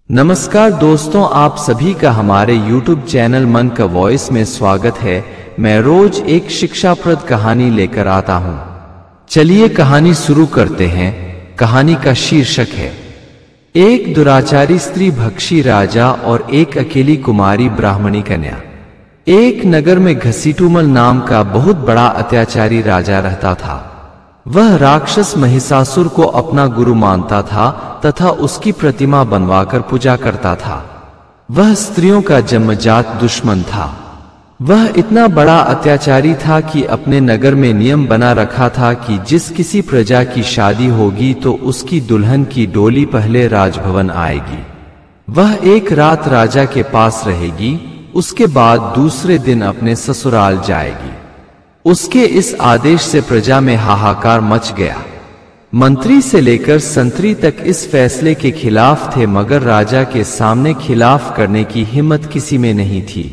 नमस्कार दोस्तों, आप सभी का हमारे YouTube चैनल मन का वॉइस में स्वागत है। मैं रोज एक शिक्षाप्रद कहानी लेकर आता हूं। चलिए कहानी शुरू करते हैं। कहानी का शीर्षक है एक दुराचारी स्त्री भक्षी राजा और एक अकेली कुमारी ब्राह्मणी कन्या। एक नगर में घसीटुमल नाम का बहुत बड़ा अत्याचारी राजा रहता था। वह राक्षस महिषासुर को अपना गुरु मानता था तथा उसकी प्रतिमा बनवाकर पूजा करता था। वह स्त्रियों का जन्मजात दुश्मन था। वह इतना बड़ा अत्याचारी था कि अपने नगर में नियम बना रखा था कि जिस किसी प्रजा की शादी होगी तो उसकी दुल्हन की डोली पहले राजभवन आएगी। वह एक रात राजा के पास रहेगी, उसके बाद दूसरे दिन अपने ससुराल जाएगी। उसके इस आदेश से प्रजा में हाहाकार मच गया। मंत्री से लेकर संतरी तक इस फैसले के खिलाफ थे, मगर राजा के सामने खिलाफ करने की हिम्मत किसी में नहीं थी।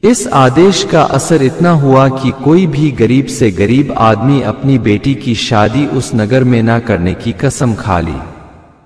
इस आदेश का असर इतना हुआ कि कोई भी गरीब से गरीब आदमी अपनी बेटी की शादी उस नगर में न करने की कसम खा ली।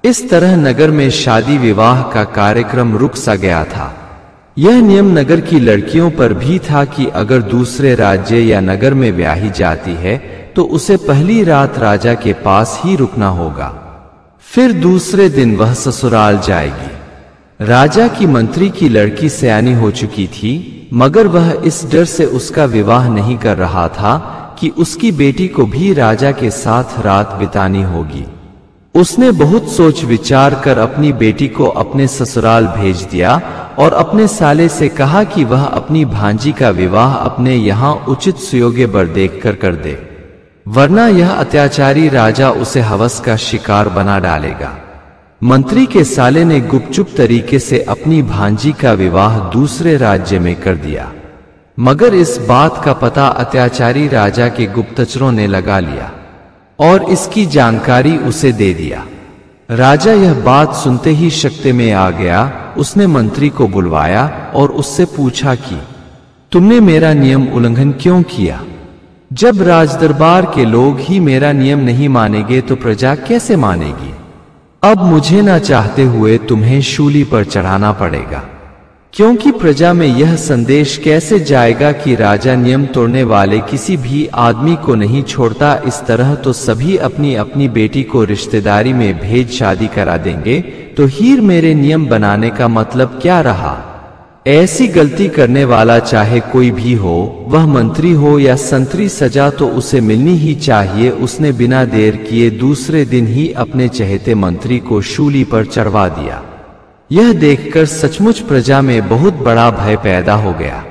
इस तरह नगर में शादी विवाह का कार्यक्रम रुक सा गया था। यह नियम नगर की लड़कियों पर भी था कि अगर दूसरे राज्य या नगर में ब्याही जाती है तो उसे पहली रात राजा के पास ही रुकना होगा, फिर दूसरे दिन वह ससुराल जाएगी। राजा की मंत्री की लड़की सयानी हो चुकी थी, मगर वह इस डर से उसका विवाह नहीं कर रहा था कि उसकी बेटी को भी राजा के साथ रात बितानी होगी। उसने बहुत सोच विचार कर अपनी बेटी को अपने ससुराल भेज दिया और अपने साले से कहा कि वह अपनी भांजी का विवाह अपने यहाँ उचित सुयोग्य वर देखकर कर दे, वरना यह अत्याचारी राजा उसे हवस का शिकार बना डालेगा। मंत्री के साले ने गुपचुप तरीके से अपनी भांजी का विवाह दूसरे राज्य में कर दिया, मगर इस बात का पता अत्याचारी राजा के गुप्तचरों ने लगा लिया और इसकी जानकारी उसे दे दिया। राजा यह बात सुनते ही शक्ति में आ गया। उसने मंत्री को बुलवाया और उससे पूछा कि तुमने मेरा नियम उल्लंघन क्यों किया? जब राजदरबार के लोग ही मेरा नियम नहीं मानेंगे तो प्रजा कैसे मानेगी? अब मुझे ना चाहते हुए तुम्हें शूली पर चढ़ाना पड़ेगा, क्योंकि प्रजा में यह संदेश कैसे जाएगा कि राजा नियम तोड़ने वाले किसी भी आदमी को नहीं छोड़ता। इस तरह तो सभी अपनी अपनी बेटी को रिश्तेदारी में भेज शादी करा देंगे, तो हीर मेरे नियम बनाने का मतलब क्या रहा? ऐसी गलती करने वाला चाहे कोई भी हो, वह मंत्री हो या संतरी, सजा तो उसे मिलनी ही चाहिए। उसने बिना देर किए दूसरे दिन ही अपने चहेते मंत्री को शूली पर चढ़वा दिया। यह देखकर सचमुच प्रजा में बहुत बड़ा भय पैदा हो गया।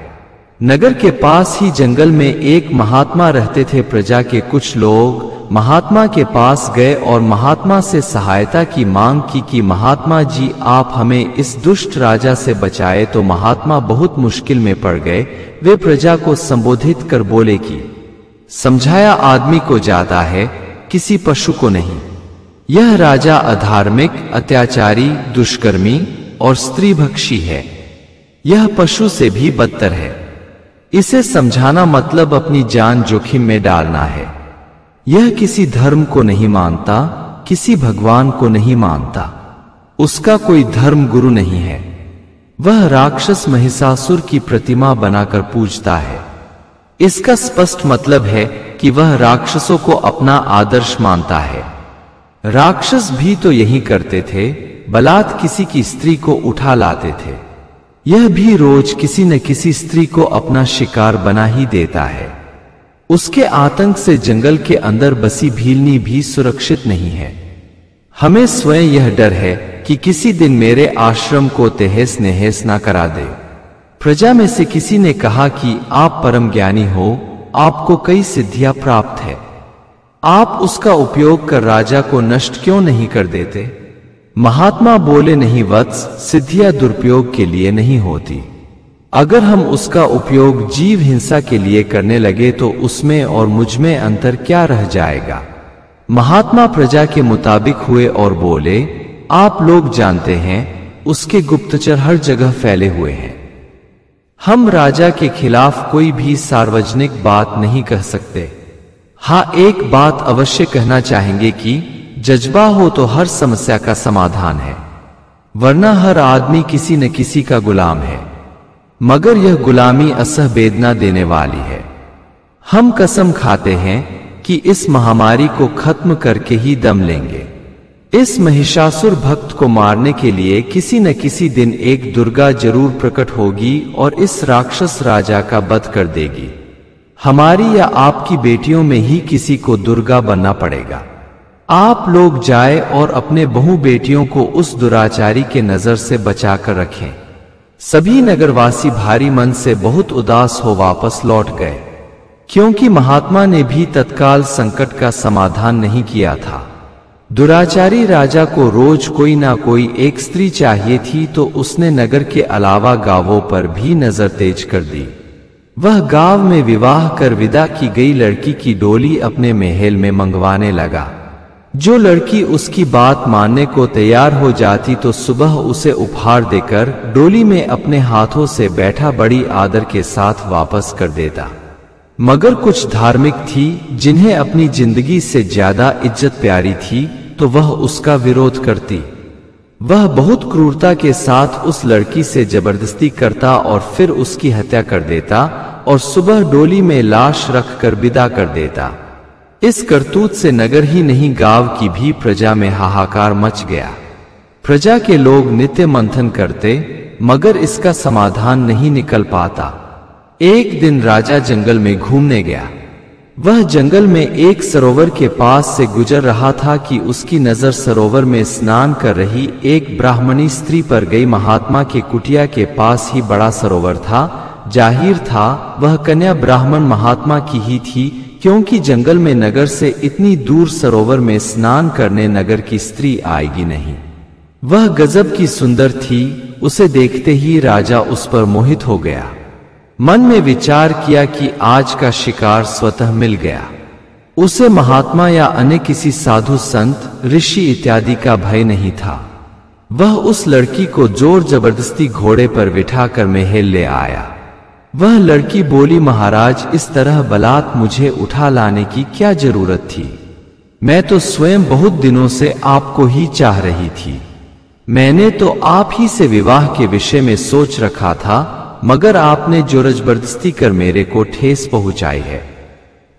नगर के पास ही जंगल में एक महात्मा रहते थे। प्रजा के कुछ लोग महात्मा के पास गए और महात्मा से सहायता की मांग की कि महात्मा जी, आप हमें इस दुष्ट राजा से बचाए। तो महात्मा बहुत मुश्किल में पड़ गए। वे प्रजा को संबोधित कर बोले कि समझाया आदमी को जाता है, किसी पशु को नहीं। यह राजा अधार्मिक, अत्याचारी, दुष्कर्मी और स्त्रीभक्षी है। यह पशु से भी बदतर है। इसे समझाना मतलब अपनी जान जोखिम में डालना है। यह किसी धर्म को नहीं मानता, किसी भगवान को नहीं मानता, उसका कोई धर्म गुरु नहीं है। वह राक्षस महिषासुर की प्रतिमा बनाकर पूजता है। इसका स्पष्ट मतलब है कि वह राक्षसों को अपना आदर्श मानता है। राक्षस भी तो यही करते थे, बलात् किसी की स्त्री को उठा लाते थे। यह भी रोज किसी न किसी स्त्री को अपना शिकार बना ही देता है। उसके आतंक से जंगल के अंदर बसी भीलनी भी सुरक्षित नहीं है। हमें स्वयं यह डर है कि किसी दिन मेरे आश्रम को तहस नहस ना करा दे। प्रजा में से किसी ने कहा कि आप परम ज्ञानी हो, आपको कई सिद्धियां प्राप्त है, आप उसका उपयोग कर राजा को नष्ट क्यों नहीं कर देते? महात्मा बोले, नहीं वत्स, सिद्धियां दुरुपयोग के लिए नहीं होती। अगर हम उसका उपयोग जीव हिंसा के लिए करने लगे तो उसमें और मुझमें अंतर क्या रह जाएगा? महात्मा प्रजा के मुताबिक हुए और बोले, आप लोग जानते हैं उसके गुप्तचर हर जगह फैले हुए हैं। हम राजा के खिलाफ कोई भी सार्वजनिक बात नहीं कह सकते। हाँ, एक बात अवश्य कहना चाहेंगे कि जज्बा हो तो हर समस्या का समाधान है। वरना हर आदमी किसी न किसी का गुलाम है, मगर यह गुलामी असह वेदना देने वाली है। हम कसम खाते हैं कि इस महामारी को खत्म करके ही दम लेंगे। इस महिषासुर भक्त को मारने के लिए किसी न किसी दिन एक दुर्गा जरूर प्रकट होगी और इस राक्षस राजा का वध कर देगी। हमारी या आपकी बेटियों में ही किसी को दुर्गा बनना पड़ेगा। आप लोग जाए और अपने बहु बेटियों को उस दुराचारी के नजर से बचाकर रखें। सभी नगरवासी भारी मन से बहुत उदास हो वापस लौट गए, क्योंकि महात्मा ने भी तत्काल संकट का समाधान नहीं किया था। दुराचारी राजा को रोज कोई ना कोई एक स्त्री चाहिए थी, तो उसने नगर के अलावा गांवों पर भी नजर तेज कर दी। वह गांव में विवाह कर विदा की गई लड़की की डोली अपने महल में मंगवाने लगा। जो लड़की उसकी बात मानने को तैयार हो जाती तो सुबह उसे उपहार देकर डोली में अपने हाथों से बैठा बड़ी आदर के साथ वापस कर देता। मगर कुछ धार्मिक थी जिन्हें अपनी जिंदगी से ज्यादा इज्जत प्यारी थी, तो वह उसका विरोध करती। वह बहुत क्रूरता के साथ उस लड़की से जबरदस्ती करता और फिर उसकी हत्या कर देता और सुबह डोली में लाश रखकर विदा कर देता। इस करतूत से नगर ही नहीं गांव की भी प्रजा में हाहाकार मच गया। प्रजा के लोग नित्य मंथन करते, मगर इसका समाधान नहीं निकल पाता। एक दिन राजा जंगल में घूमने गया। वह जंगल में एक सरोवर के पास से गुजर रहा था कि उसकी नजर सरोवर में स्नान कर रही एक ब्राह्मणी स्त्री पर गई। महात्मा के कुटिया के पास ही बड़ा सरोवर था। जाहिर था वह कन्या ब्राह्मण महात्मा की ही थी, क्योंकि जंगल में नगर से इतनी दूर सरोवर में स्नान करने नगर की स्त्री आएगी नहीं। वह गजब की सुंदर थी। उसे देखते ही राजा उस पर मोहित हो गया। मन में विचार किया कि आज का शिकार स्वतः मिल गया। उसे महात्मा या अन्य किसी साधु संत ऋषि इत्यादि का भय नहीं था। वह उस लड़की को जोर जबरदस्ती घोड़े पर बिठाकर महल ले आया। वह लड़की बोली, महाराज, इस तरह बलात् मुझे उठा लाने की क्या जरूरत थी? मैं तो स्वयं बहुत दिनों से आपको ही चाह रही थी। मैंने तो आप ही से विवाह के विषय में सोच रखा था, मगर आपने जोर जबरदस्ती कर मेरे को ठेस पहुंचाई है।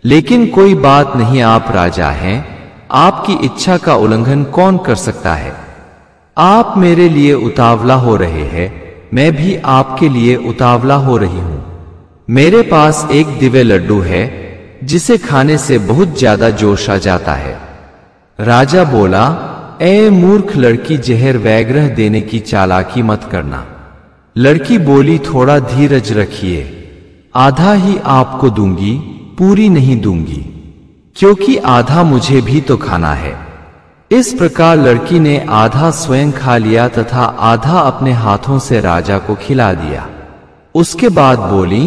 लेकिन कोई बात नहीं, आप राजा हैं, आपकी इच्छा का उल्लंघन कौन कर सकता है? आप मेरे लिए उतावला हो रहे हैं, मैं भी आपके लिए उतावला हो रही हूं। मेरे पास एक दिव्य लड्डू है जिसे खाने से बहुत ज्यादा जोश आ जाता है। राजा बोला, ए मूर्ख लड़की, जहर वैग्रह देने की चालाकी मत करना। लड़की बोली, थोड़ा धीरज रखिए, आधा ही आपको दूंगी, पूरी नहीं दूंगी, क्योंकि आधा मुझे भी तो खाना है। इस प्रकार लड़की ने आधा स्वयं खा लिया तथा आधा अपने हाथों से राजा को खिला दिया। उसके बाद बोली,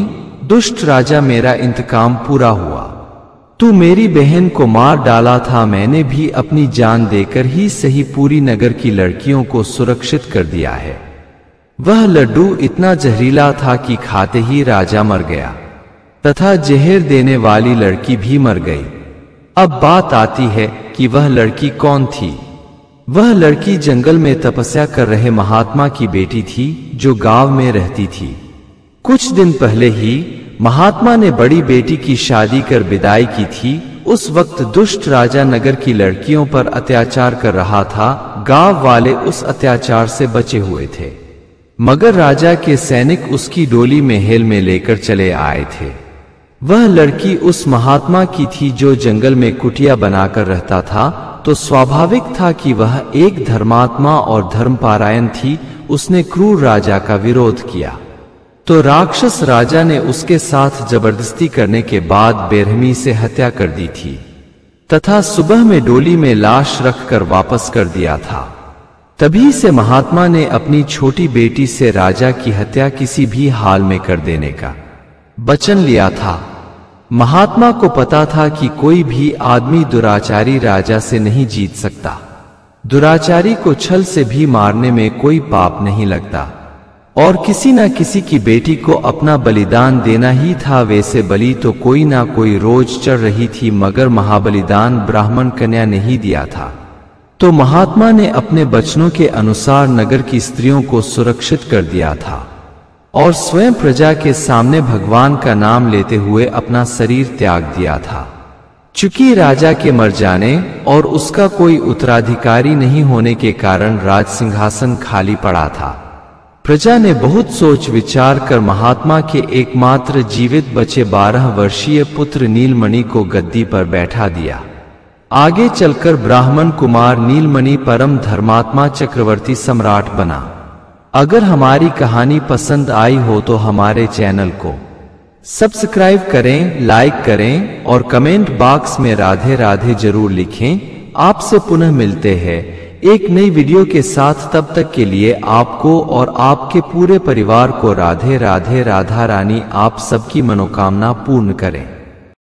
दुष्ट राजा, मेरा इंतकाम पूरा हुआ। तू मेरी बहन को मार डाला था, मैंने भी अपनी जान देकर ही सही पूरी नगर की लड़कियों को सुरक्षित कर दिया है। वह लड्डू इतना जहरीला था कि खाते ही राजा मर गया तथा जहर देने वाली लड़की भी मर गई। अब बात आती है कि वह लड़की कौन थी। वह लड़की जंगल में तपस्या कर रहे महात्मा की बेटी थी, जो गांव में रहती थी। कुछ दिन पहले ही महात्मा ने बड़ी बेटी की शादी कर विदाई की थी। उस वक्त दुष्ट राजा नगर की लड़कियों पर अत्याचार कर रहा था। गांव वाले उस अत्याचार से बचे हुए थे, मगर राजा के सैनिक उसकी डोली महल में लेकर चले आए थे। वह लड़की उस महात्मा की थी जो जंगल में कुटिया बनाकर रहता था, तो स्वाभाविक था कि वह एक धर्मात्मा और धर्मपारायण थी। उसने क्रूर राजा का विरोध किया, तो राक्षस राजा ने उसके साथ जबरदस्ती करने के बाद बेरहमी से हत्या कर दी थी तथा सुबह में डोली में लाश रखकर वापस कर दिया था। तभी से महात्मा ने अपनी छोटी बेटी से राजा की हत्या किसी भी हाल में कर देने का वचन लिया था। महात्मा को पता था कि कोई भी आदमी दुराचारी राजा से नहीं जीत सकता। दुराचारी को छल से भी मारने में कोई पाप नहीं लगता और किसी न किसी की बेटी को अपना बलिदान देना ही था। वैसे बलि तो कोई ना कोई रोज चढ़ रही थी, मगर महाबलिदान ब्राह्मण कन्या ने ही दिया था। तो महात्मा ने अपने वचनों के अनुसार नगर की स्त्रियों को सुरक्षित कर दिया था और स्वयं प्रजा के सामने भगवान का नाम लेते हुए अपना शरीर त्याग दिया था। चूंकि राजा के मर जाने और उसका कोई उत्तराधिकारी नहीं होने के कारण राज सिंहासन खाली पड़ा था। प्रजा ने बहुत सोच विचार कर महात्मा के एकमात्र जीवित बचे 12 वर्षीय पुत्र नीलमणि को गद्दी पर बैठा दिया। आगे चलकर ब्राह्मण कुमार नीलमणि परम धर्मात्मा चक्रवर्ती सम्राट बना। अगर हमारी कहानी पसंद आई हो तो हमारे चैनल को सब्सक्राइब करें, लाइक करें और कमेंट बॉक्स में राधे राधे जरूर लिखें। आपसे पुनः मिलते हैं एक नई वीडियो के साथ। तब तक के लिए आपको और आपके पूरे परिवार को राधे राधे। राधा रानी आप सबकी मनोकामना पूर्ण करें।